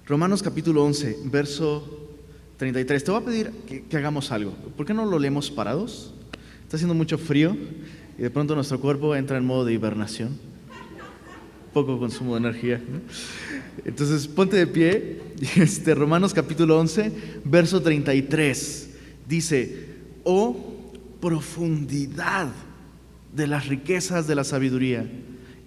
Romanos capítulo 11, verso 33. Te voy a pedir que hagamos algo. ¿Por qué no lo leemos parados? Está haciendo mucho frío y de pronto nuestro cuerpo entra en modo de hibernación. Poco consumo de energía, ¿no? Entonces ponte de pie. Romanos capítulo 11, verso 33. Dice: oh profundidad de las riquezas de la sabiduría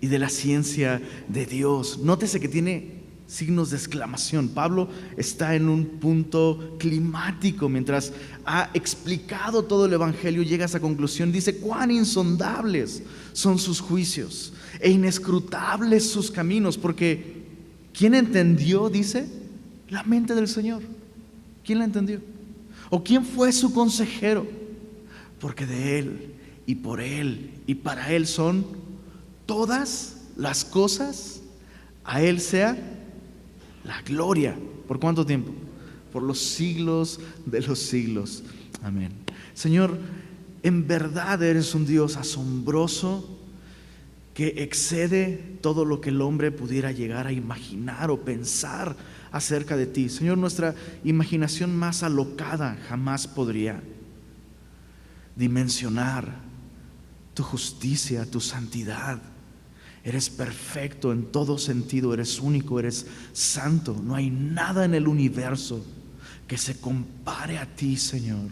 y de la ciencia de Dios. Nótese que tiene signos de exclamación. Pablo está en un punto climático mientras ha explicado todo el evangelio. Llega a esa conclusión, dice: cuán insondables son sus juicios e inescrutables sus caminos, porque ¿quién entendió? Dice, la mente del Señor. ¿Quién la entendió? ¿O quién fue su consejero? Porque de Él y por Él y para Él son todas las cosas. A Él sea la gloria. ¿Por cuánto tiempo? Por los siglos de los siglos. Amén. Señor, en verdad eres un Dios asombroso que excede todo lo que el hombre pudiera llegar a imaginar o pensar acerca de ti. Señor, nuestra imaginación más alocada jamás podría dimensionar tu justicia, tu santidad. Eres perfecto en todo sentido, eres único, eres santo. No hay nada en el universo que se compare a ti, Señor.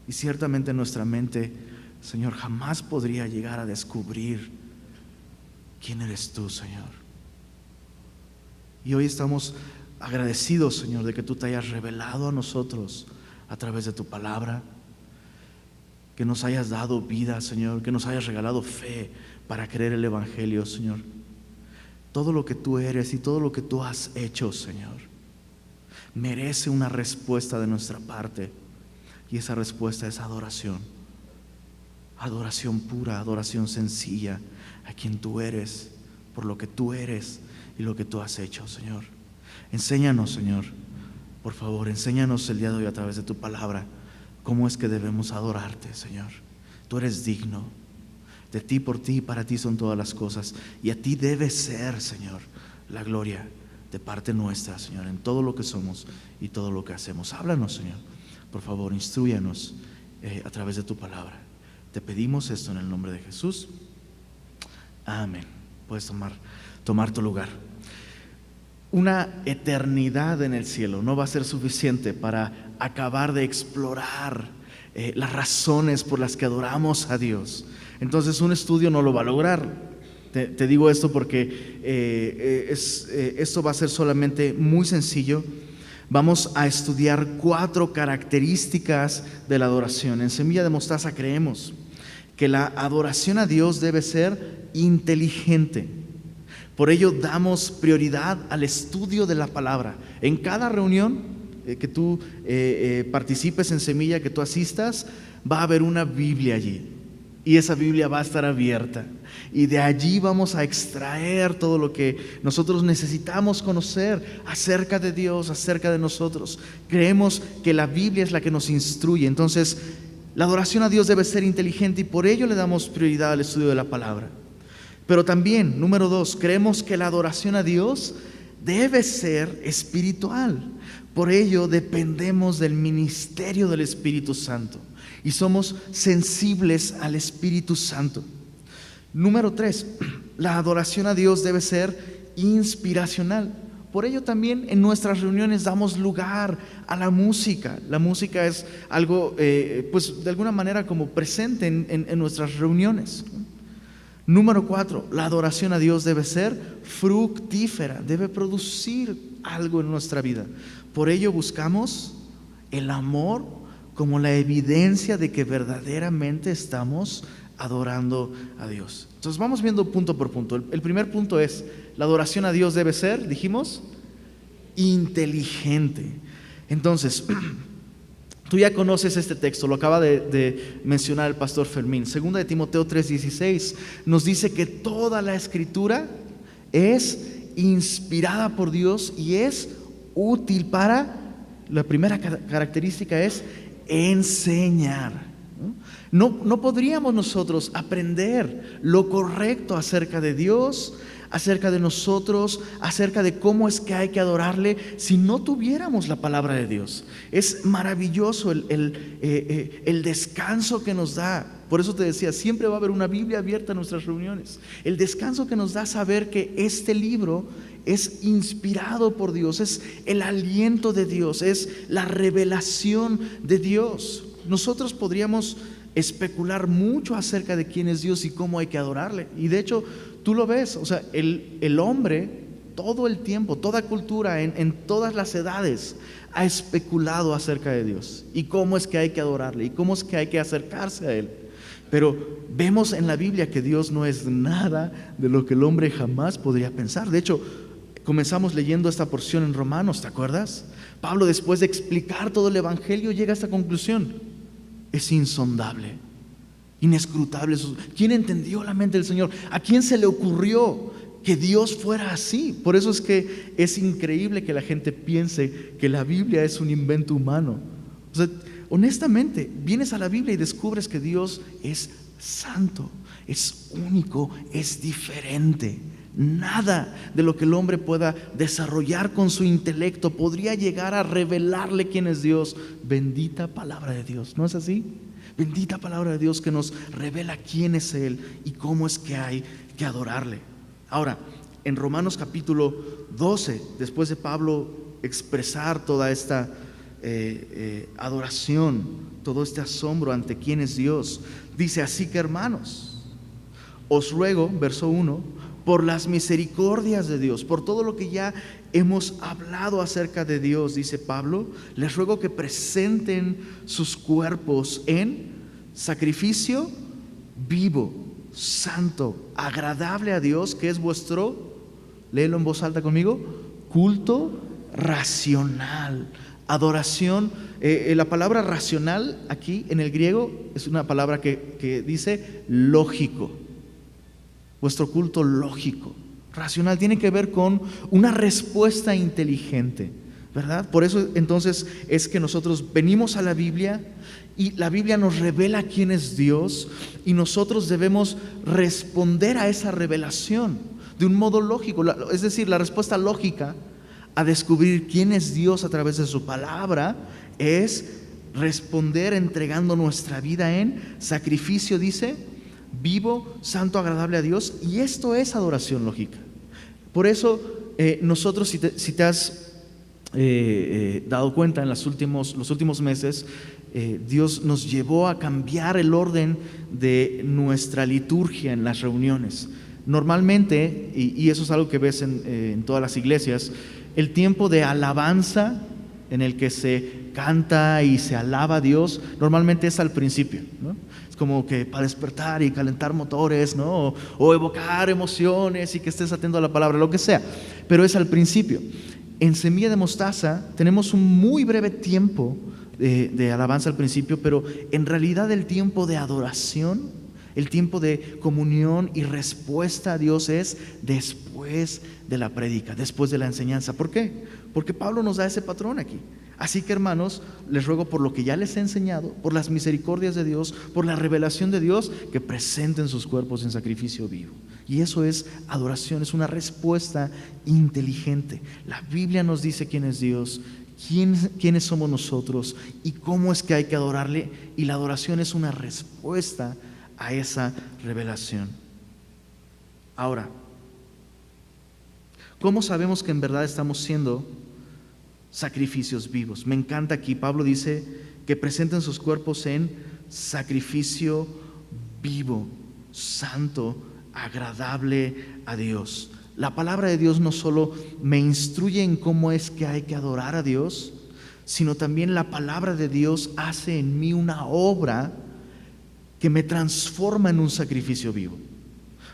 Y ciertamente nuestra mente, Señor, jamás podría llegar a descubrir quién eres tú, Señor. Y hoy estamos agradecidos, Señor, de que tú te hayas revelado a nosotros a través de tu palabra, que nos hayas dado vida, Señor, que nos hayas regalado fe para creer el evangelio, Señor. Todo lo que tú eres y todo lo que tú has hecho, Señor, merece una respuesta de nuestra parte, y esa respuesta es adoración. Adoración pura, adoración sencilla a quien tú eres, por lo que tú eres y lo que tú has hecho, Señor. Enséñanos, Señor, por favor, enséñanos el día de hoy a través de tu palabra cómo es que debemos adorarte, Señor. Tú eres digno. De ti, por ti y para ti son todas las cosas, y a ti debe ser, Señor, la gloria de parte nuestra, Señor, en todo lo que somos y todo lo que hacemos. Háblanos, Señor, por favor, instrúyanos a través de tu palabra. Te pedimos esto en el nombre de Jesús. Amén. Puedes tomar tu lugar. Una eternidad en el cielo no va a ser suficiente para acabar de explorar las razones por las que adoramos a Dios. Entonces un estudio no lo va a lograr. Te digo esto porque esto va a ser solamente muy sencillo. Vamos a estudiar 4 características de la adoración. En Semilla de Mostaza creemos que la adoración a Dios debe ser inteligente. Por ello damos prioridad al estudio de la palabra. En cada reunión que tú participes en Semilla, que tú asistas, va a haber una Biblia allí. Y esa Biblia va a estar abierta, y de allí vamos a extraer todo lo que nosotros necesitamos conocer acerca de Dios, acerca de nosotros. Creemos que la Biblia es la que nos instruye. Entonces la adoración a Dios debe ser inteligente, y por ello le damos prioridad al estudio de la palabra. Pero también, número 2, creemos que la adoración a Dios debe ser espiritual. Por ello dependemos del ministerio del Espíritu Santo y somos sensibles al Espíritu Santo. Número 3, la adoración a Dios debe ser inspiracional. Por ello también en nuestras reuniones damos lugar a la música. La música es algo, pues de alguna manera como presente en nuestras reuniones. Número 4, la adoración a Dios debe ser fructífera, debe producir algo en nuestra vida. Por ello buscamos el amor como la evidencia de que verdaderamente estamos adorando a Dios. Entonces vamos viendo punto por punto. El primer punto es: la adoración a Dios debe ser, dijimos, inteligente. Entonces, tú ya conoces este texto, lo acaba de mencionar el pastor Fermín. Segunda de Timoteo 3:16 nos dice que toda la Escritura es inspirada por Dios y es útil para, la primera característica es enseñar. No podríamos nosotros aprender lo correcto acerca de Dios, acerca de nosotros, acerca de cómo es que hay que adorarle si no tuviéramos la palabra de Dios. Es maravilloso el descanso que nos da. Por eso te decía, siempre va a haber una Biblia abierta en nuestras reuniones. El descanso que nos da saber que este libro es inspirado por Dios, es el aliento de Dios, es la revelación de Dios. Nosotros podríamos especular mucho acerca de quién es Dios y cómo hay que adorarle. Y de hecho, tú lo ves, o sea, el hombre todo el tiempo, toda cultura, en todas las edades, ha especulado acerca de Dios y cómo es que hay que adorarle y cómo es que hay que acercarse a Él. Pero vemos en la Biblia que Dios no es nada de lo que el hombre jamás podría pensar. De hecho, comenzamos leyendo esta porción en Romanos, ¿te acuerdas? Pablo, después de explicar todo el Evangelio, llega a esta conclusión: es insondable, inescrutable. ¿Quién entendió la mente del Señor? ¿A quién se le ocurrió que Dios fuera así? Por eso es que es increíble que la gente piense que la Biblia es un invento humano. O sea, honestamente, vienes a la Biblia y descubres que Dios es santo, es único, es diferente. Nada de lo que el hombre pueda desarrollar con su intelecto podría llegar a revelarle quién es Dios. Bendita palabra de Dios, ¿no es así? Bendita palabra de Dios que nos revela quién es Él y cómo es que hay que adorarle. Ahora, en Romanos capítulo 12, después de Pablo expresar toda esta adoración, todo este asombro ante quién es Dios, dice: así que, hermanos, os ruego, verso 1, por las misericordias de Dios, por todo lo que ya hemos hablado acerca de Dios, dice Pablo, les ruego que presenten sus cuerpos en sacrificio vivo, santo, agradable a Dios, que es vuestro, léelo en voz alta conmigo, culto racional. Adoración, la palabra racional aquí en el griego es una palabra que dice lógico. Vuestro culto lógico, racional, tiene que ver con una respuesta inteligente, ¿verdad? Por eso entonces es que nosotros venimos a la Biblia y la Biblia nos revela quién es Dios y nosotros debemos responder a esa revelación de un modo lógico, es decir, la respuesta lógica a descubrir quién es Dios a través de su palabra es responder entregando nuestra vida en sacrificio, dice, vivo, santo, agradable a Dios. Y esto es adoración lógica. Por eso nosotros, si te has dado cuenta en los últimos meses, Dios nos llevó a cambiar el orden de nuestra liturgia en las reuniones. Normalmente, y eso es algo que ves en todas las iglesias, el tiempo de alabanza en el que se canta y se alaba a Dios normalmente es al principio, ¿no? Es como que para despertar y calentar motores, ¿no? O evocar emociones y que estés atento a la palabra, lo que sea, pero es al principio. En Semilla de Mostaza tenemos un muy breve tiempo de alabanza al principio, pero en realidad el tiempo de adoración, el tiempo de comunión y respuesta a Dios es después de la prédica, después de la enseñanza. ¿Por qué? Porque Pablo nos da ese patrón aquí. Así que, hermanos, les ruego por lo que ya les he enseñado, por las misericordias de Dios, por la revelación de Dios, que presenten sus cuerpos en sacrificio vivo. Y eso es adoración, es una respuesta inteligente. La Biblia nos dice quién es Dios, quiénes somos nosotros y cómo es que hay que adorarle. Y la adoración es una respuesta a esa revelación. Ahora, ¿cómo sabemos que en verdad estamos siendo sacrificios vivos? Me encanta aquí, Pablo dice que presenten sus cuerpos en sacrificio vivo, santo, agradable a Dios. La palabra de Dios no solo me instruye en cómo es que hay que adorar a Dios, sino también la palabra de Dios hace en mí una obra que me transforma en un sacrificio vivo.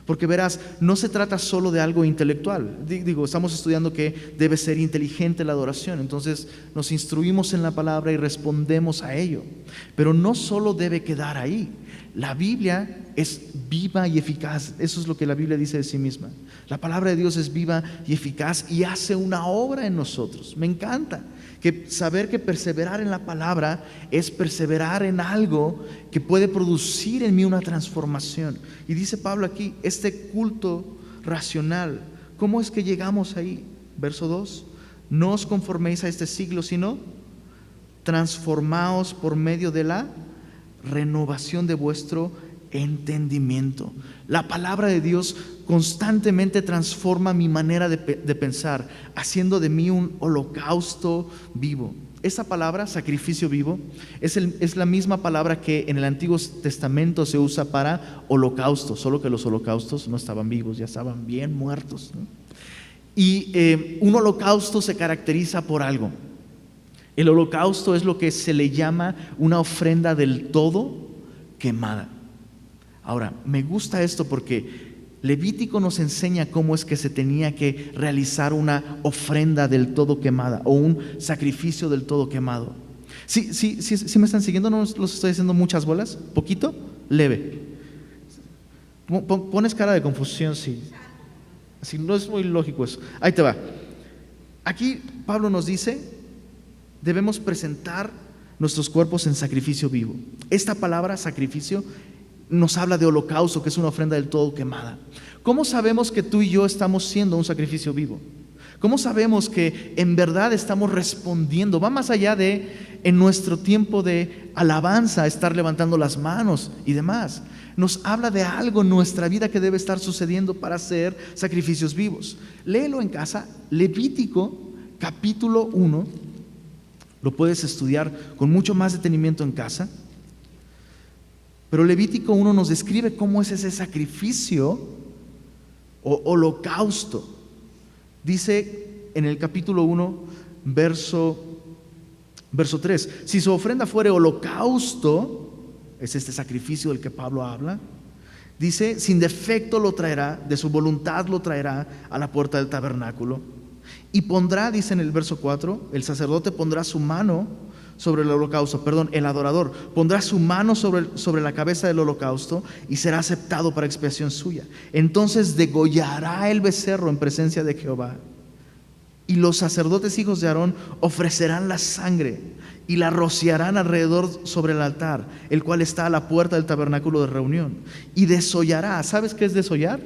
Porque verás, no se trata solo de algo intelectual. Estamos estudiando que debe ser inteligente la adoración, entonces nos instruimos en la palabra y respondemos a ello. Pero no solo debe quedar ahí. La Biblia es viva y eficaz. Eso es lo que la Biblia dice de sí misma. La palabra de Dios es viva y eficaz y hace una obra en nosotros. Me encanta que saber que perseverar en la palabra es perseverar en algo que puede producir en mí una transformación. Y dice Pablo aquí, este culto racional. ¿Cómo es que llegamos ahí? Verso 2: no os conforméis a este siglo, sino transformaos por medio de la renovación de vuestro entendimiento. La palabra de Dios constantemente transforma mi manera de pensar, haciendo de mí un holocausto vivo. Esa palabra, sacrificio vivo, es la misma palabra que en el Antiguo Testamento se usa para holocausto, solo que los holocaustos no estaban vivos, ya estaban bien muertos, ¿no? Y un holocausto se caracteriza por algo. El holocausto es lo que se le llama una ofrenda del todo quemada. Ahora, me gusta esto porque Levítico nos enseña cómo es que se tenía que realizar una ofrenda del todo quemada o un sacrificio del todo quemado. ¿Sí me están siguiendo? ¿No los estoy haciendo muchas bolas? ¿Poquito? Leve. Pones cara de confusión, sí. Así no es muy lógico eso. Ahí te va. Aquí Pablo nos dice: debemos presentar nuestros cuerpos en sacrificio vivo. Esta palabra sacrificio nos habla de holocausto, que es una ofrenda del todo quemada. ¿Cómo sabemos que tú y yo estamos siendo un sacrificio vivo? ¿Cómo sabemos que en verdad estamos respondiendo? Va más allá de en nuestro tiempo de alabanza, estar levantando las manos y demás. Nos habla de algo en nuestra vida que debe estar sucediendo para hacer sacrificios vivos. Léelo en casa, Levítico capítulo 1. Lo puedes estudiar con mucho más detenimiento en casa. Pero Levítico 1 nos describe cómo es ese sacrificio o holocausto. Dice en el capítulo 1, verso 3: si su ofrenda fuere holocausto, es este sacrificio del que Pablo habla, dice, sin defecto lo traerá, de su voluntad lo traerá a la puerta del tabernáculo. Y pondrá, dice en el verso 4, el sacerdote pondrá su mano sobre el holocausto, el adorador pondrá su mano sobre la cabeza del holocausto y será aceptado para expiación suya. Entonces degollará el becerro en presencia de Jehová, y los sacerdotes hijos de Aarón ofrecerán la sangre y la rociarán alrededor sobre el altar, el cual está a la puerta del tabernáculo de reunión, y desollará. ¿Sabes qué es desollar?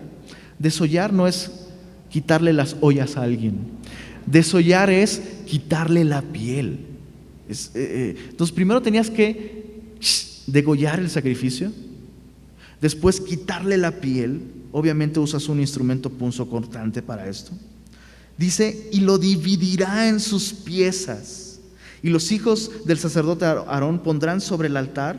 Desollar no es quitarle las ollas a alguien. Desollar es quitarle la piel. Entonces primero tenías que degollar el sacrificio, después quitarle la piel. Obviamente usas un instrumento punzocortante para esto. Dice, y lo dividirá en sus piezas, y los hijos del sacerdote Aarón pondrán sobre el altar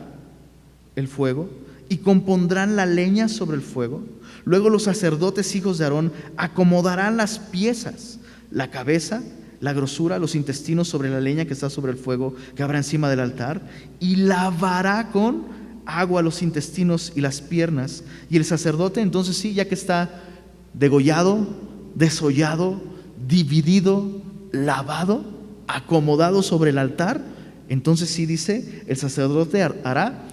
el fuego y compondrán la leña sobre el fuego. Luego los sacerdotes hijos de Aarón acomodarán las piezas, la cabeza, la grosura, los intestinos sobre la leña que está sobre el fuego que habrá encima del altar, y lavará con agua los intestinos y las piernas. Y el sacerdote, entonces sí, ya que está degollado, desollado, dividido, lavado, acomodado sobre el altar, entonces sí, dice, el sacerdote hará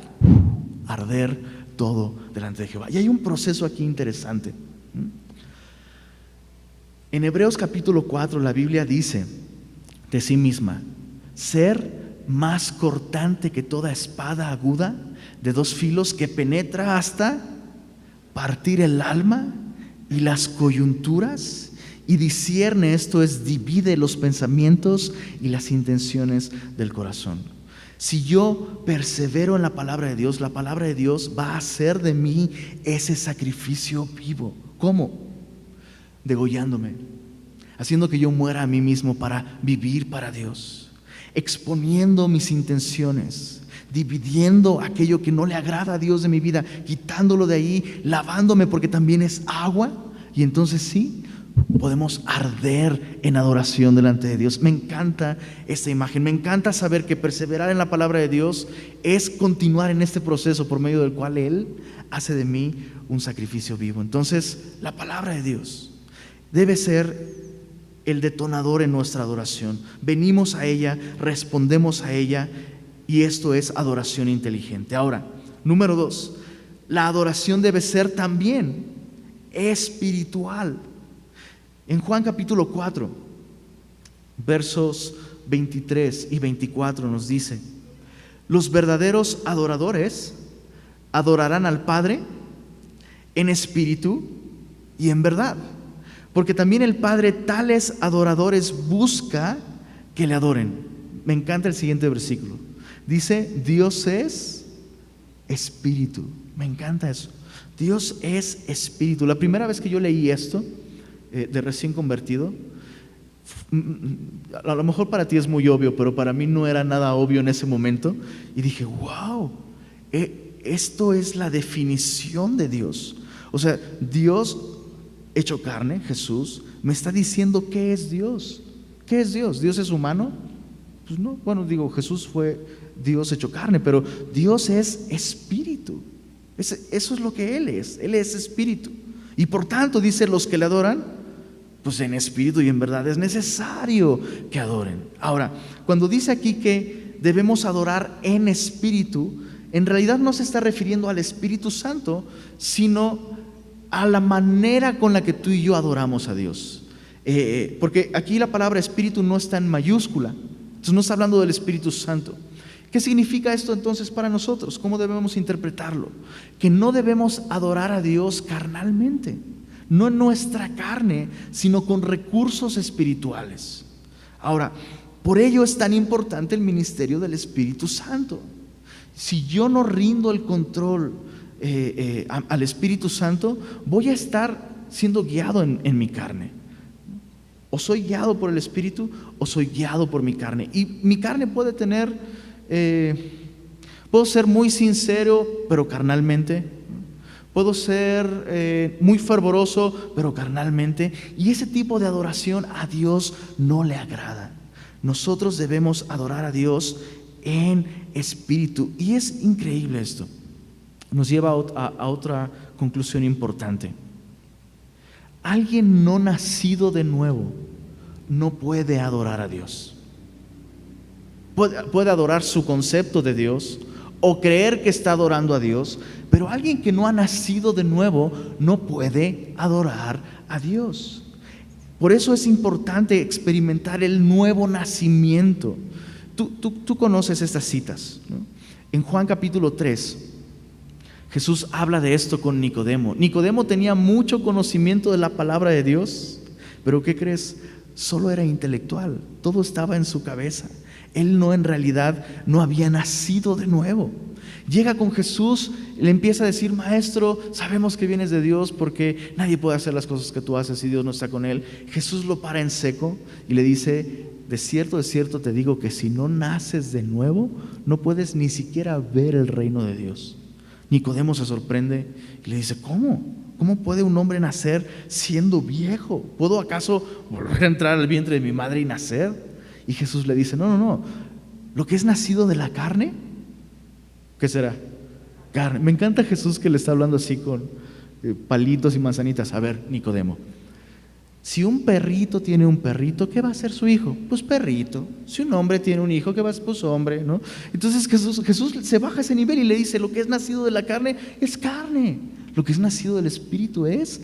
arder todo delante de Jehová. Y hay un proceso aquí interesante. En Hebreos capítulo 4 la Biblia dice de sí misma: ser más cortante que toda espada aguda de dos filos, que penetra hasta partir el alma y las coyunturas, y discierne, esto es, divide los pensamientos y las intenciones del corazón. Si yo persevero en la palabra de Dios, la palabra de Dios va a hacer de mí ese sacrificio vivo. ¿Cómo? Degollándome, haciendo que yo muera a mí mismo para vivir para Dios, exponiendo mis intenciones, dividiendo aquello que no le agrada a Dios de mi vida, quitándolo de ahí, lavándome, porque también es agua, y entonces sí, podemos arder en adoración delante de Dios. Me encanta esta imagen, me encanta saber que perseverar en la palabra de Dios es continuar en este proceso por medio del cual Él hace de mí un sacrificio vivo. Entonces, la palabra de Dios debe ser el detonador en nuestra adoración. Venimos a ella, respondemos a ella, y esto es adoración inteligente. Ahora, número 2, la adoración debe ser también espiritual. En Juan capítulo 4, versos 23 y 24 nos dice: los verdaderos adoradores adorarán al Padre en espíritu y en verdad. Porque también el Padre tales adoradores busca que le adoren. Me encanta el siguiente versículo. Dice, Dios es espíritu. Me encanta eso. Dios es espíritu. La primera vez que yo leí esto, de recién convertido, a lo mejor para ti es muy obvio, pero para mí no era nada obvio en ese momento. Y dije, wow, esto es la definición de Dios. O sea, Dios hecho carne, Jesús, me está diciendo qué es Dios. ¿Qué es Dios? ¿Dios es humano? Pues no, bueno, digo, Jesús fue Dios hecho carne, pero Dios es espíritu. Eso es lo que Él es espíritu. Y por tanto, dice, los que le adoran, pues en espíritu y en verdad es necesario que adoren. Ahora, cuando dice aquí que debemos adorar en espíritu, en realidad no se está refiriendo al Espíritu Santo, sino a la manera con la que tú y yo adoramos a Dios. Porque aquí la palabra espíritu no está en mayúscula, entonces no está hablando del Espíritu Santo. ¿Qué significa esto entonces para nosotros? ¿Cómo debemos interpretarlo? Que no debemos adorar a Dios carnalmente, no en nuestra carne, sino con recursos espirituales. Ahora, por ello es tan importante el ministerio del Espíritu Santo. Si yo no rindo el control al Espíritu Santo, voy a estar siendo guiado en mi carne. O soy guiado por el Espíritu o soy guiado por mi carne. Y mi carne puede tener, puedo ser muy sincero, pero carnalmente. Puedo ser muy fervoroso, pero carnalmente. Y ese tipo de adoración a Dios no le agrada. Nosotros debemos adorar a Dios en espíritu. Y es increíble esto. Nos lleva a otra conclusión importante. Alguien no nacido de nuevo no puede adorar a Dios. Puede adorar su concepto de Dios o creer que está adorando a Dios, pero alguien que no ha nacido de nuevo no puede adorar a Dios. Por eso es importante experimentar el nuevo nacimiento. Tú conoces estas citas, ¿no? En Juan capítulo 3, Jesús habla de esto con Nicodemo. Nicodemo tenía mucho conocimiento de la palabra de Dios, pero ¿qué crees? Solo era intelectual, todo estaba en su cabeza. Él en realidad no había nacido de nuevo. Llega con Jesús, le empieza a decir, maestro, sabemos que vienes de Dios porque nadie puede hacer las cosas que tú haces si Dios no está con él. Jesús lo para en seco y le dice, de cierto te digo que si no naces de nuevo, no puedes ni siquiera ver el reino de Dios. Nicodemo se sorprende y le dice, ¿cómo? ¿Cómo puede un hombre nacer siendo viejo? ¿Puedo acaso volver a entrar al vientre de mi madre y nacer? Y Jesús le dice, no, lo que es nacido de la carne, ¿qué será? Carne. Me encanta Jesús que le está hablando así con palitos y manzanitas. A ver, Nicodemo, si un perrito tiene un perrito, ¿qué va a hacer su hijo? Pues perrito. Si un hombre tiene un hijo, ¿qué va a hacer? Pues hombre, ¿no? Entonces Jesús se baja a ese nivel y le dice, lo que es nacido de la carne es carne, lo que es nacido del espíritu es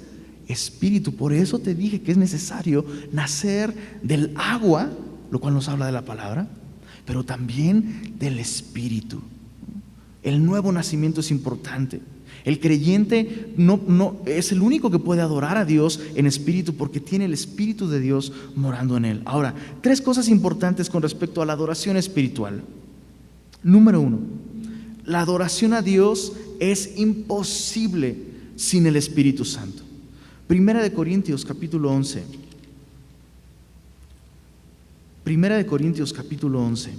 espíritu. Por eso te dije que es necesario nacer del agua, lo cual nos habla de la palabra, pero también del espíritu. El nuevo nacimiento es importante. El creyente no es el único que puede adorar a Dios en espíritu porque tiene el Espíritu de Dios morando en él. Ahora, 3 cosas importantes con respecto a la adoración espiritual. Número 1, la adoración a Dios es imposible sin el Espíritu Santo. Primera de Corintios capítulo 11. Primera de Corintios capítulo 11.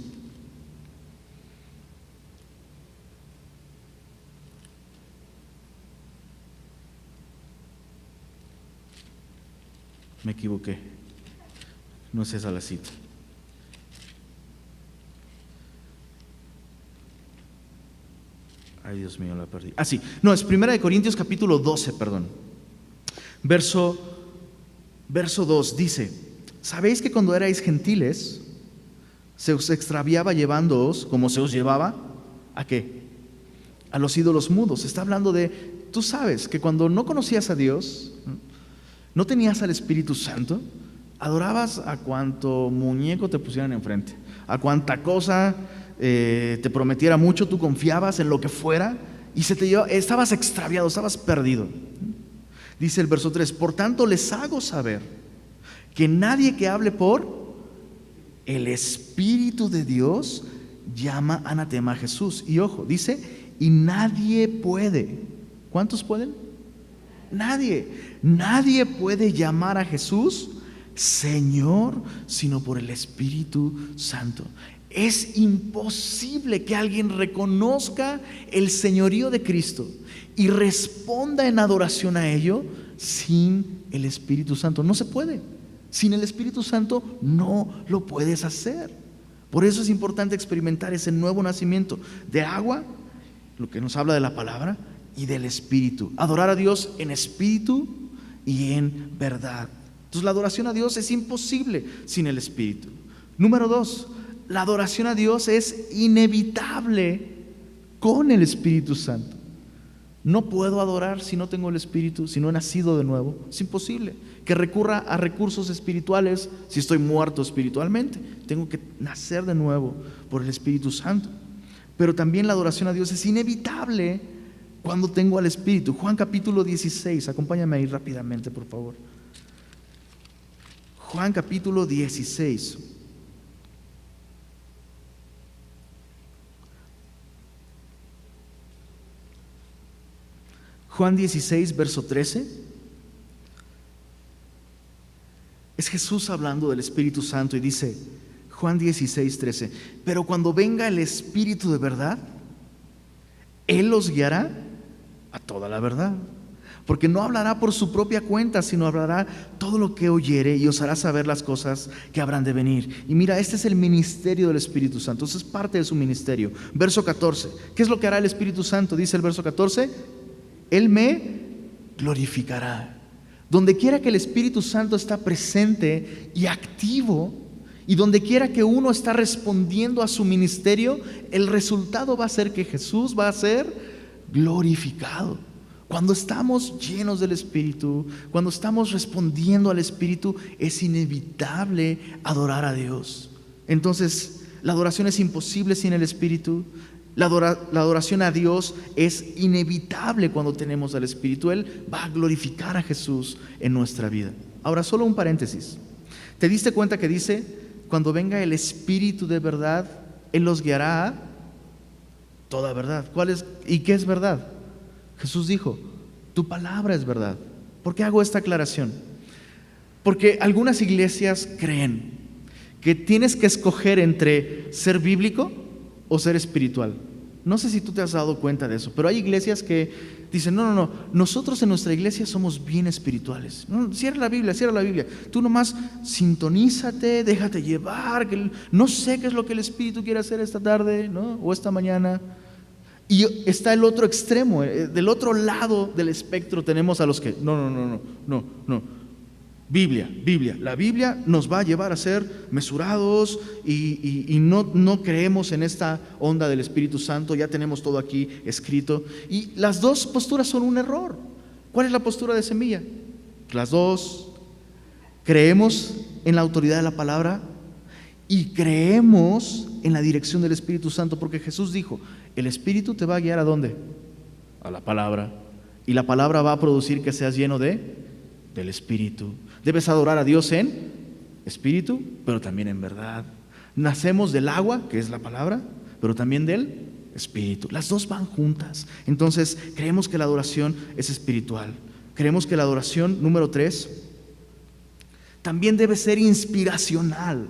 Me equivoqué, no es esa la cita. Ay, Dios mío, la perdí. Sí, no, es Primera de Corintios capítulo 12, perdón. Verso 2 dice, ¿sabéis que cuando erais gentiles se os extraviaba llevándoos como se os llevaba? ¿A qué? A los ídolos mudos. Está hablando de, tú sabes que cuando no conocías a Dios, no tenías al Espíritu Santo, adorabas a cuanto muñeco te pusieran enfrente, a cuanta cosa te prometiera mucho, tú confiabas en lo que fuera y estabas extraviado, estabas perdido. Dice el verso 3: por tanto les hago saber que nadie que hable por el Espíritu de Dios llama anatema a Jesús. Y ojo, dice, y nadie puede. ¿Cuántos pueden? Nadie puede llamar a Jesús Señor sino por el Espíritu Santo. Es imposible que alguien reconozca el señorío de Cristo y responda en adoración a ello sin el Espíritu Santo. No se puede. Sin el Espíritu Santo no lo puedes hacer. Por eso es importante experimentar ese nuevo nacimiento de agua, lo que nos habla de la palabra, y del Espíritu. Adorar a Dios en espíritu y en verdad. Entonces la adoración a Dios es imposible sin el Espíritu. Número 2, la adoración a Dios es inevitable con el Espíritu Santo. No puedo adorar si no tengo el Espíritu, si no he nacido de nuevo. Es imposible que recurra a recursos espirituales si estoy muerto espiritualmente. Tengo que nacer de nuevo por el Espíritu Santo. Pero también la adoración a Dios es inevitable cuando tengo al Espíritu. Juan capítulo 16, acompáñame ahí rápidamente, por favor. Juan capítulo 16. Juan 16, verso 13. Es Jesús hablando del Espíritu Santo y dice, Juan 16, 13, pero cuando venga el Espíritu de verdad, Él los guiará a toda la verdad. Porque no hablará por su propia cuenta, sino hablará todo lo que oyere y os hará saber las cosas que habrán de venir. Y mira, este es el ministerio del Espíritu Santo. Eso es parte de su ministerio. Verso 14. ¿Qué es lo que hará el Espíritu Santo? Dice el verso 14. Él me glorificará. Donde quiera que el Espíritu Santo está presente y activo, y donde quiera que uno está respondiendo a su ministerio, el resultado va a ser que Jesús va a ser glorificado. Cuando estamos llenos del Espíritu, cuando estamos respondiendo al Espíritu, es inevitable adorar a Dios. Entonces, la adoración es imposible sin el Espíritu. La adoración a Dios es inevitable cuando tenemos al Espíritu. Él va a glorificar a Jesús en nuestra vida. Ahora, solo un paréntesis. ¿Te diste cuenta que dice, cuando venga el Espíritu de verdad, Él los guiará a toda verdad? ¿Cuál es y qué es verdad? Jesús dijo, tu palabra es verdad. ¿Por qué hago esta aclaración? Porque algunas iglesias creen que tienes que escoger entre ser bíblico o ser espiritual. No sé si tú te has dado cuenta de eso, pero hay iglesias que dicen, no, nosotros en nuestra iglesia somos bien espirituales. No, cierra la Biblia. Tú nomás sintonízate, déjate llevar, que no sé qué es lo que el Espíritu quiere hacer esta tarde, ¿no? O esta mañana. Y está el otro extremo, del otro lado del espectro tenemos a los que, no. Biblia. La Biblia nos va a llevar a ser mesurados y no creemos en esta onda del Espíritu Santo, ya tenemos todo aquí escrito. Y las dos posturas son un error. ¿Cuál es la postura de Semilla? Las dos. Creemos en la autoridad de la palabra y creemos en la dirección del Espíritu Santo, porque Jesús dijo, el Espíritu te va a guiar ¿a dónde? A la palabra. Y la palabra va a producir que seas lleno del Espíritu. Debes adorar a Dios en espíritu, pero también en verdad. Nacemos del agua, que es la palabra, pero también del Espíritu. Las dos van juntas. Entonces, creemos que la adoración es espiritual. Creemos que la adoración, número 3, también debe ser inspiracional.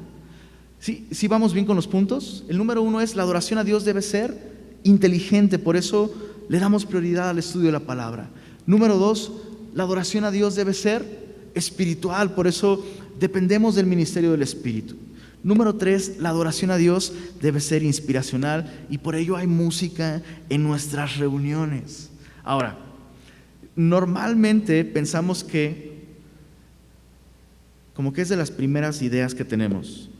¿Sí vamos bien con los puntos? El número 1 es, la adoración a Dios debe ser inteligente, por eso le damos prioridad al estudio de la palabra. Número 2, la adoración a Dios debe ser espiritual, por eso dependemos del ministerio del Espíritu. Número 3, la adoración a Dios debe ser inspiracional y por ello hay música en nuestras reuniones. Ahora, normalmente pensamos que, como que es de las primeras ideas que tenemos,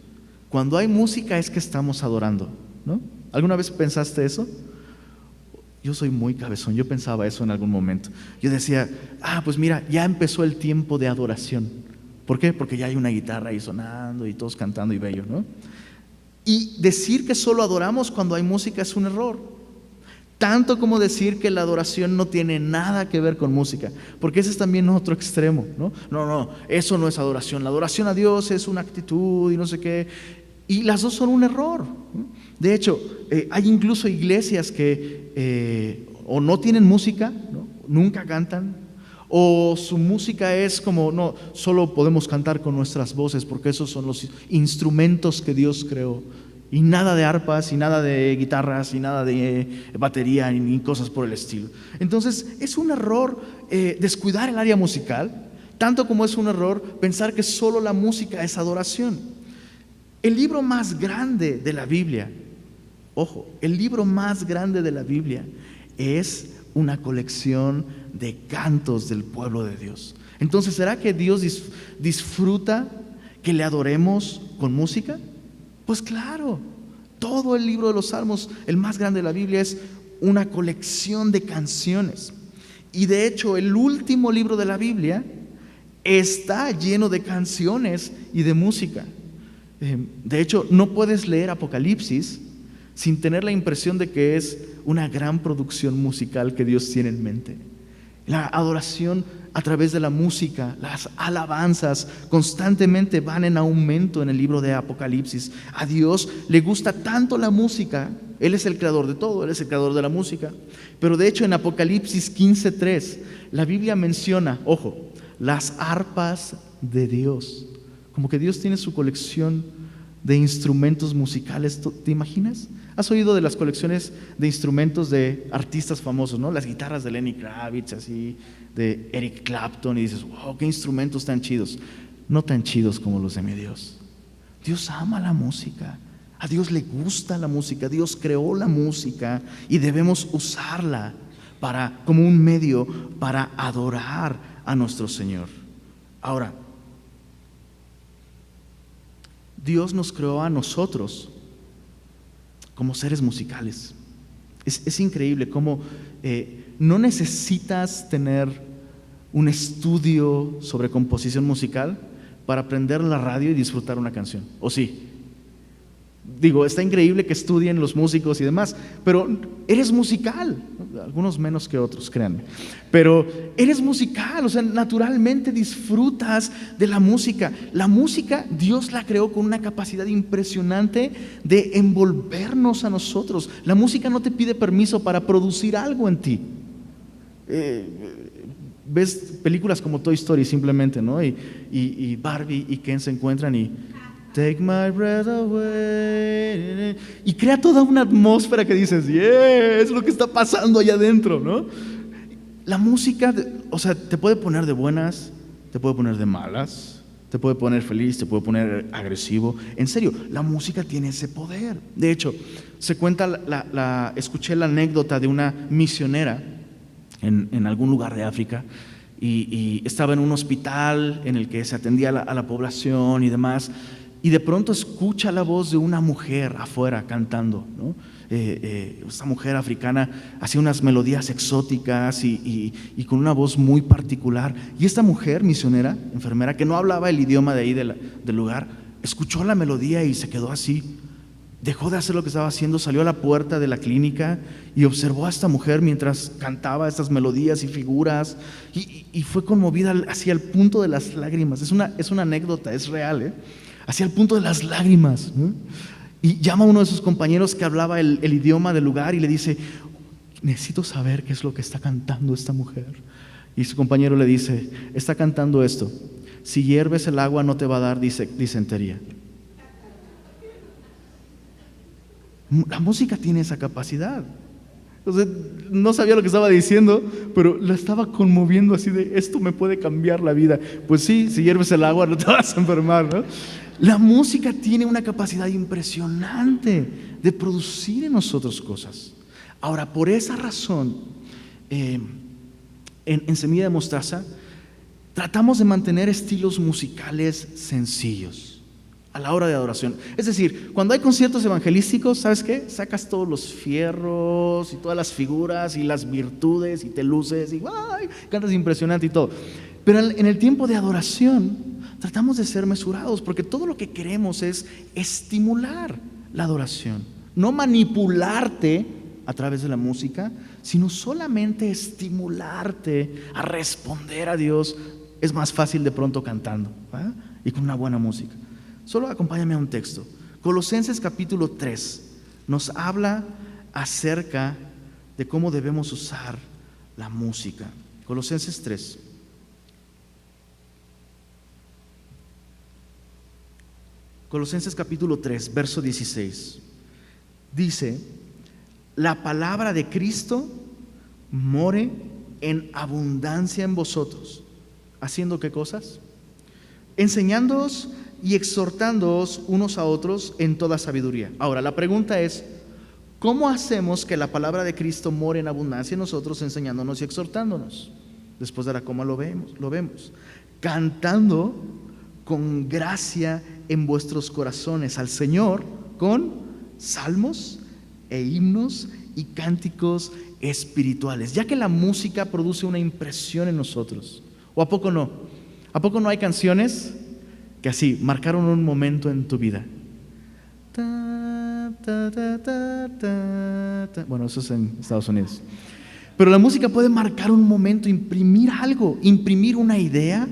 cuando hay música es que estamos adorando, ¿no? ¿Alguna vez pensaste eso? Yo soy muy cabezón, yo pensaba eso en algún momento. Yo decía, pues mira, ya empezó el tiempo de adoración. ¿Por qué? Porque ya hay una guitarra ahí sonando y todos cantando y bello, ¿no? Y decir que solo adoramos cuando hay música es un error. Tanto como decir que la adoración no tiene nada que ver con música, porque ese es también otro extremo, ¿no? No, eso no es adoración. La adoración a Dios es una actitud y no sé qué. Y las dos son un error, ¿no? De hecho, hay incluso iglesias que o no tienen música, ¿no? Nunca cantan, o su música es como, no, solo podemos cantar con nuestras voces porque esos son los instrumentos que Dios creó. Y nada de arpas, y nada de guitarras, y nada de batería, ni cosas por el estilo. Entonces, es un error descuidar el área musical, tanto como es un error pensar que solo la música es adoración. El libro más grande de la Biblia, ojo, el libro más grande de la Biblia es una colección de cantos del pueblo de Dios. Entonces, ¿será que Dios disfruta que le adoremos con música? Pues claro, todo el libro de los Salmos, el más grande de la Biblia, es una colección de canciones. Y de hecho, el último libro de la Biblia está lleno de canciones y de música. De hecho, no puedes leer Apocalipsis sin tener la impresión de que es una gran producción musical que Dios tiene en mente. La adoración a través de la música, las alabanzas constantemente van en aumento en el libro de Apocalipsis. A Dios le gusta tanto la música, Él es el creador de todo, Él es el creador de la música. Pero de hecho en Apocalipsis 15:3 la Biblia menciona, ojo, las arpas de Dios. Como que Dios tiene su colección de instrumentos musicales. ¿Te imaginas? ¿Has oído de las colecciones de instrumentos de artistas famosos, ¿no? Las guitarras de Lenny Kravitz, así, de Eric Clapton, y dices, wow, qué instrumentos tan chidos. No tan chidos como los de mi Dios. Dios ama la música, a Dios le gusta la música, Dios creó la música y debemos usarla como un medio para adorar a nuestro Señor. Ahora, Dios nos creó a nosotros como seres musicales. Es increíble cómo no necesitas tener un estudio sobre composición musical para prender la radio y disfrutar una canción, ¿o sí? Digo, está increíble que estudien los músicos y demás, pero eres musical, algunos menos que otros, créanme, pero eres musical, o sea, naturalmente disfrutas de la música. La música, Dios la creó con una capacidad impresionante de envolvernos a nosotros. La música no te pide permiso para producir algo en ti. Ves películas como Toy Story simplemente, ¿no? Y Barbie y Ken se encuentran y Take my breath away. Y crea toda una atmósfera que dices, yeah, es lo que está pasando allá adentro, ¿no? La música, o sea, te puede poner de buenas, te puede poner de malas, te puede poner feliz, te puede poner agresivo. En serio, la música tiene ese poder. De hecho, se cuenta, escuché la anécdota de una misionera en algún lugar de África. Y estaba en un hospital en el que se atendía a la población y demás. Y de pronto escucha la voz de una mujer afuera cantando, ¿no? Esta mujer africana hacía unas melodías exóticas y con una voz muy particular. Y esta mujer misionera, enfermera, que no hablaba el idioma de ahí del lugar, escuchó la melodía y se quedó así. Dejó de hacer lo que estaba haciendo, salió a la puerta de la clínica y observó a esta mujer mientras cantaba estas melodías y figuras y fue conmovida hacia el punto de las lágrimas. Es una anécdota, es real, hacia el punto de las lágrimas, ¿no? Y llama a uno de sus compañeros que hablaba el idioma del lugar y le dice, necesito saber qué es lo que está cantando esta mujer. Y su compañero le dice, está cantando esto: si hierves el agua no te va a dar disentería. La música tiene esa capacidad. Entonces, no sabía lo que estaba diciendo, pero la estaba conmoviendo así de, esto me puede cambiar la vida. Pues sí, si hierves el agua no te vas a enfermar, ¿no? La música tiene una capacidad impresionante de producir en nosotros cosas. Ahora, por esa razón, en Semilla de Mostaza tratamos de mantener estilos musicales sencillos a la hora de adoración. Es decir, cuando hay conciertos evangelísticos, ¿sabes qué? Sacas todos los fierros y todas las figuras y las virtudes y te luces y ¡ay! Cantas impresionante y todo. Pero en el tiempo de adoración tratamos de ser mesurados, porque todo lo que queremos es estimular la adoración, no manipularte a través de la música, sino solamente estimularte a responder a Dios. Es más fácil de pronto cantando, ¿verdad? Y con una buena música. Solo acompáñame a un texto. Colosenses capítulo 3 nos habla acerca de cómo debemos usar la música. Colosenses 3. Colosenses capítulo 3, verso 16. Dice: la palabra de Cristo more en abundancia en vosotros. ¿Haciendo qué cosas? Enseñándoos y exhortándoos unos a otros en toda sabiduría. Ahora, la pregunta es: ¿cómo hacemos que la palabra de Cristo more en abundancia en nosotros, enseñándonos y exhortándonos? Después de la coma lo vemos. Cantando con gracia en vuestros corazones al Señor con salmos e himnos y cánticos espirituales, ya que la música produce una impresión en nosotros. ¿O a poco no? ¿A poco no hay canciones que así marcaron un momento en tu vida? Bueno, eso es en Estados Unidos. Pero la música puede marcar un momento, imprimir algo, imprimir una idea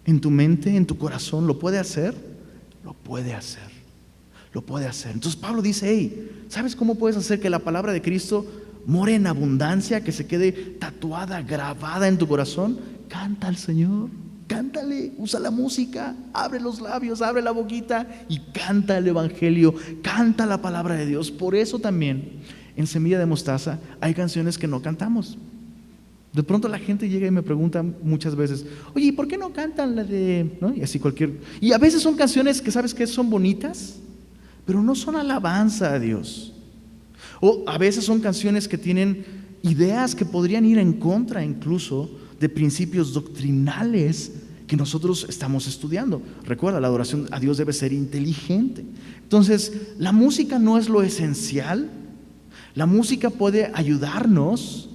en tu mente, en tu corazón. ¿Lo puede hacer? Lo puede hacer. Lo puede hacer. Entonces Pablo dice: hey, ¿sabes cómo puedes hacer que la palabra de Cristo more en abundancia, que se quede tatuada, grabada en tu corazón? Canta al Señor, cántale, usa la música, abre los labios, abre la boquita y canta el evangelio, canta la palabra de Dios. Por eso también en Semilla de Mostaza hay canciones que no cantamos. De pronto la gente llega y me pregunta muchas veces: oye, ¿y por qué no cantan la de...? ¿no? Y así y a veces son canciones que, ¿sabes qué? Son bonitas, pero no son alabanza a Dios. O a veces son canciones que tienen ideas que podrían ir en contra incluso de principios doctrinales que nosotros estamos estudiando. Recuerda, la adoración a Dios debe ser inteligente. Entonces, la música no es lo esencial. La música puede ayudarnos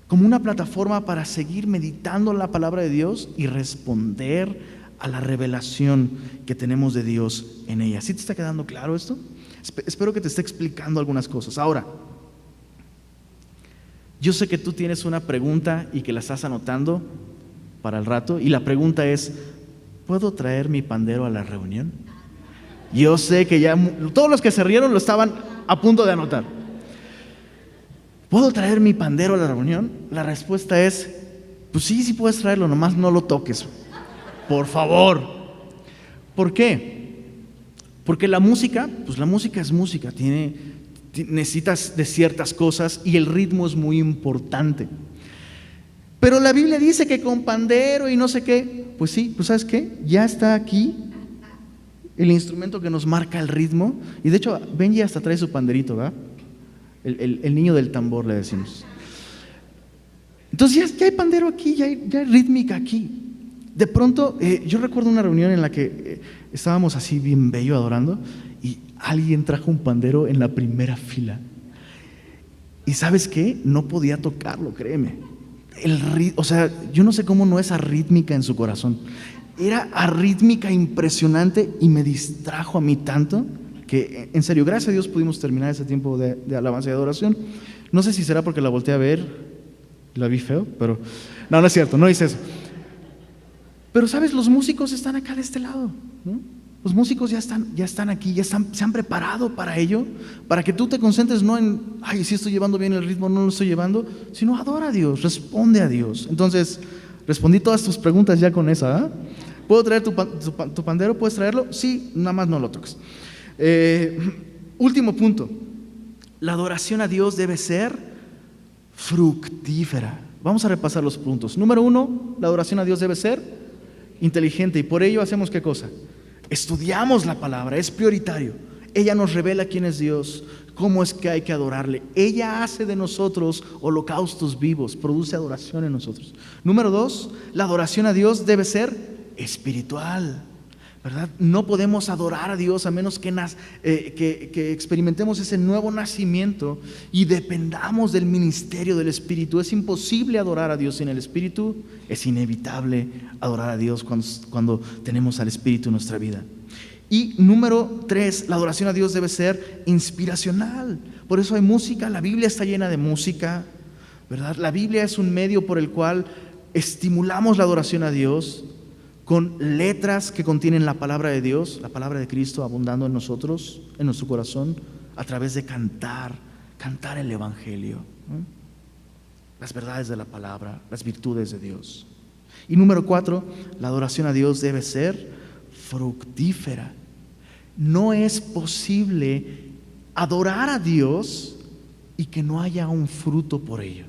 como una plataforma para seguir meditando la palabra de Dios y responder a la revelación que tenemos de Dios en ella. ¿Sí te está quedando claro esto? Espero que te esté explicando algunas cosas. Ahora, yo sé que tú tienes una pregunta y que la estás anotando para el rato, y la pregunta es: ¿puedo traer mi pandero a la reunión? Yo sé que ya todos los que se rieron lo estaban a punto de anotar. ¿Puedo traer mi pandero a la reunión? La respuesta es: pues sí puedes traerlo, nomás no lo toques, por favor. ¿Por qué? Porque la música, pues la música es música, necesitas de ciertas cosas y el ritmo es muy importante. Pero la Biblia dice que con pandero y no sé qué. Pues sí, pues ¿sabes qué? Ya está aquí el instrumento que nos marca el ritmo. Y de hecho, Benji hasta trae su panderito, ¿verdad? El niño del tambor, le decimos. Entonces ya hay pandero aquí, ya hay rítmica aquí. De pronto, yo recuerdo una reunión en la que estábamos así bien bello adorando, y alguien trajo un pandero en la primera fila. Y ¿sabes qué? No podía tocarlo, créeme. O sea, yo no sé cómo no es arrítmica en su corazón. Era arrítmica impresionante y me distrajo a mí tanto que, en serio, gracias a Dios pudimos terminar ese tiempo de alabanza y adoración. No sé si será porque la volteé a ver, la vi feo, pero no es cierto, no hice eso. Pero sabes, los músicos están acá de este lado, ¿no? Los músicos ya están aquí, se han preparado para ello, para que tú te concentres no en, ay, si estoy llevando bien el ritmo, no lo estoy llevando, sino adora a Dios, responde a Dios. Entonces, respondí todas tus preguntas ya con esa, ¿eh? ¿Puedo traer tu pandero? ¿Puedes traerlo? Sí, nada más no lo toques. Último punto: la adoración a Dios debe ser fructífera. Vamos a repasar los puntos. Número 1, la adoración a Dios debe ser inteligente, y por ello hacemos ¿qué cosa? Estudiamos la palabra, es prioritario. Ella nos revela quién es Dios, cómo es que hay que adorarle. Ella hace de nosotros holocaustos vivos, produce adoración en nosotros. Número 2, la adoración a Dios debe ser espiritual, ¿verdad? No podemos adorar a Dios a menos que experimentemos ese nuevo nacimiento y dependamos del ministerio del Espíritu. Es imposible adorar a Dios sin el Espíritu. Es inevitable adorar a Dios cuando tenemos al Espíritu en nuestra vida. Y número 3, la adoración a Dios debe ser inspiracional. Por eso hay música, la Biblia está llena de música, ¿verdad? La Biblia es un medio por el cual estimulamos la adoración a Dios con letras que contienen la palabra de Dios, la palabra de Cristo abundando en nosotros, en nuestro corazón, a través de cantar el Evangelio, ¿no? Las verdades de la palabra, las virtudes de Dios. Y número 4, la adoración a Dios debe ser fructífera. No es posible adorar a Dios y que no haya un fruto por ello.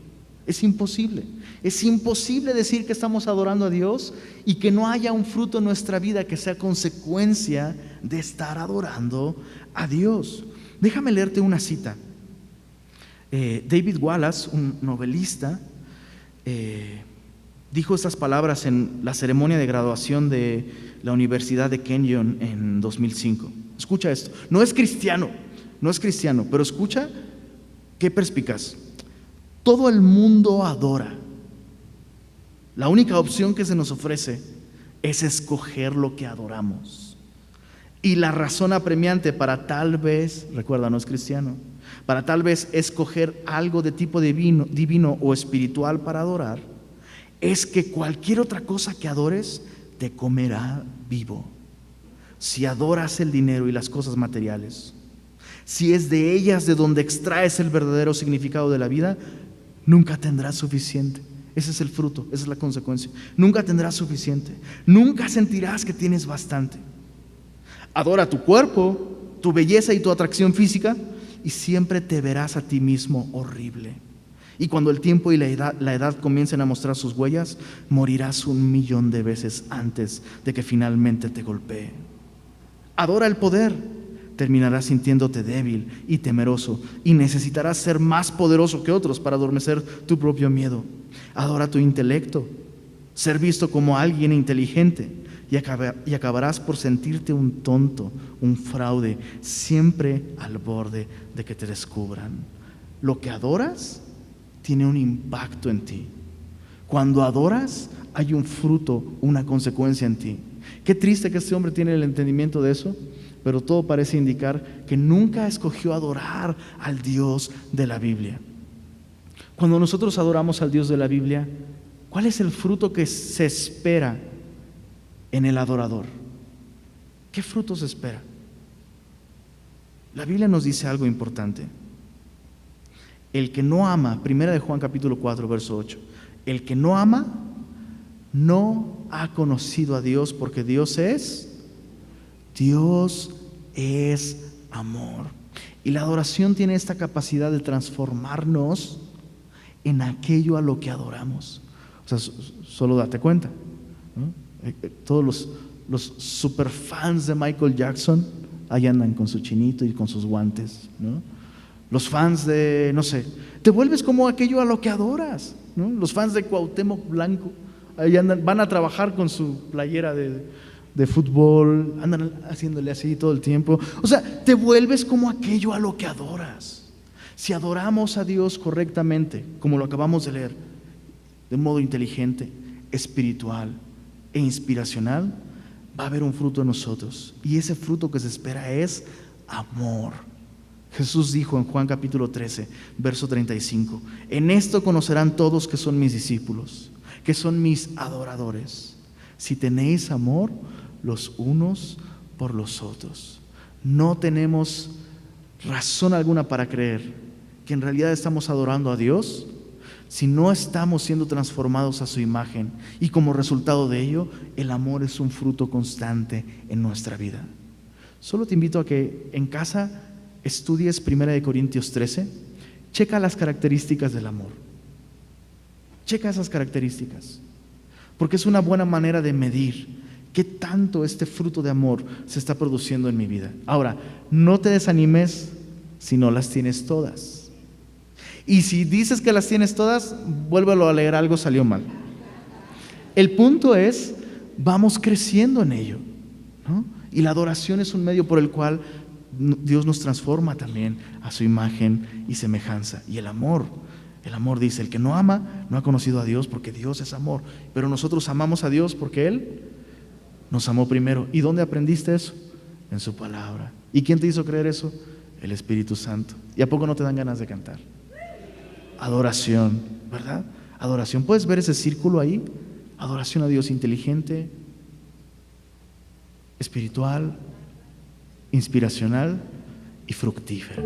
Es imposible. Es imposible decir que estamos adorando a Dios y que no haya un fruto en nuestra vida que sea consecuencia de estar adorando a Dios. Déjame leerte una cita. David Wallace, un novelista, dijo estas palabras en la ceremonia de graduación de la Universidad de Kenyon en 2005. Escucha esto. No es cristiano, pero escucha qué perspicaz. Todo el mundo adora. La única opción que se nos ofrece es escoger lo que adoramos. Y la razón apremiante para tal vez, recuerda, no es cristiano, para tal vez escoger algo de tipo divino o espiritual para adorar, es que cualquier otra cosa que adores te comerá vivo. Si adoras el dinero y las cosas materiales, si es de ellas de donde extraes el verdadero significado de la vida, nunca tendrás suficiente. Ese es el fruto, esa es la consecuencia. Nunca tendrás suficiente, nunca sentirás que tienes bastante. Adora tu cuerpo, tu belleza y tu atracción física, y siempre te verás a ti mismo horrible. Y cuando el tiempo y la edad comiencen a mostrar sus huellas, morirás 1,000,000 de veces antes de que finalmente te golpee. Adora el poder, terminarás sintiéndote débil y temeroso, y necesitarás ser más poderoso que otros para adormecer tu propio miedo. Adora tu intelecto, ser visto como alguien inteligente, y acabarás por sentirte un tonto, un fraude, siempre al borde de que te descubran. Lo que adoras tiene un impacto en ti. Cuando adoras, hay un fruto, una consecuencia en ti. Qué triste que este hombre tiene el entendimiento de eso, pero todo parece indicar que nunca escogió adorar al Dios de la Biblia. Cuando nosotros adoramos al Dios de la Biblia, ¿cuál es el fruto que se espera en el adorador? ¿Qué fruto se espera? La Biblia nos dice algo importante. El que no ama, 1 de Juan capítulo 4, verso 8, el que no ama no ha conocido a Dios, porque Dios es amor. Y la adoración tiene esta capacidad de transformarnos en aquello a lo que adoramos. O sea, solo date cuenta, ¿no? Todos los super fans de Michael Jackson ahí andan con su chinito y con sus guantes, ¿no? Los fans de, no sé, te vuelves como aquello a lo que adoras, ¿no? Los fans de Cuauhtémoc Blanco ahí andan, van a trabajar con su playera de fútbol, andan haciéndole así todo el tiempo. O sea, te vuelves como aquello a lo que adoras. Si adoramos a Dios correctamente, como lo acabamos de leer, de modo inteligente, espiritual e inspiracional, va a haber un fruto en nosotros, y ese fruto que se espera es amor. Jesús dijo en Juan capítulo 13, verso 35, en esto conocerán todos que son mis discípulos, que son mis adoradores, si tenéis amor los unos por los otros. No tenemos razón alguna para creer que en realidad estamos adorando a Dios si no estamos siendo transformados a su imagen, y como resultado de ello, el amor es un fruto constante en nuestra vida. Solo te invito a que en casa estudies 1 Corintios 13, checa las características del amor. Checa esas características, porque es una buena manera de medir qué tanto este fruto de amor se está produciendo en mi vida. Ahora, no te desanimes si no las tienes todas. Y si dices que las tienes todas, vuélvelo a leer, algo salió mal. El punto es, vamos creciendo en ello, ¿no? Y la adoración es un medio por el cual Dios nos transforma también a su imagen y semejanza. Y el amor dice, el que no ama no ha conocido a Dios, porque Dios es amor. Pero nosotros amamos a Dios porque Él nos amó primero. ¿Y dónde aprendiste eso? en su palabra. ¿Y quién te hizo creer eso? El Espíritu Santo. ¿Y a poco no te dan ganas de cantar? Adoración, ¿verdad? Adoración. ¿Puedes ver ese círculo ahí? Adoración a Dios inteligente, espiritual, inspiracional y fructífera.